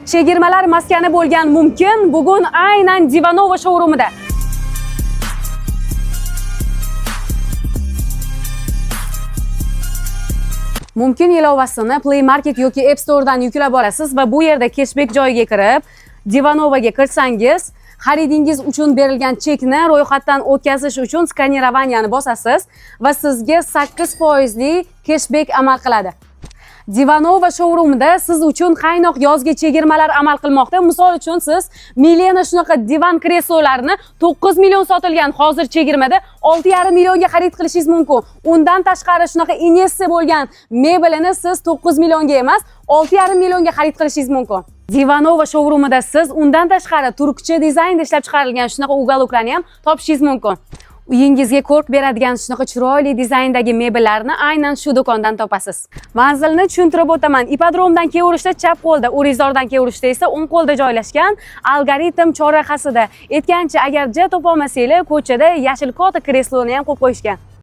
Chegirmalar maskani bo'lgan Mumkin bugun aynan Divanova showroomida. Mumkin ilovasini Play Market yoki App Store'dan yuklab olasiz va bu yerda cashback joyiga kirib, Divanovaga kirsangiz, xaridingiz uchun berilgan chekni ro'yxatdan o'tkazish uchun skanerovanyani bosasiz va sizga 8% cashback amal qiladi. Divanova showroomida siz uchun qaynoq yozgi chegirmalar amal qilmoqda. Misol uchun siz million shunaqa divan kreslolarini 9 million sotilgan hozir chegirmada 6,5 millionga xarid qilishingiz mumkin. Undan tashqari shunaqa inessa bo'lgan mebelini siz 9 millionga emas, 6,5 millionga xarid qilishingiz mumkin. Divanova showroomida siz undan tashqari turkcha dizaynda ishlab chiqarilgan shunaqa ugaloklarni ham topishingiz mumkin. Uyingizga ko'rk beradigan shunaqa chiroyli dizayndagi mebellarni aynan shu do'kondan topasiz. Manzilni tushuntirib o'taman. Ipodromdan kelayverishda chap qo'lda, Urizordan kelayverishda esa o'ng qo'lda joylashgan Algoritm chorrahasida. Aytgancha, agar ja topa olmasanglar, ko'chada yashil kota kresloni ham qo'yib qo'yishgan.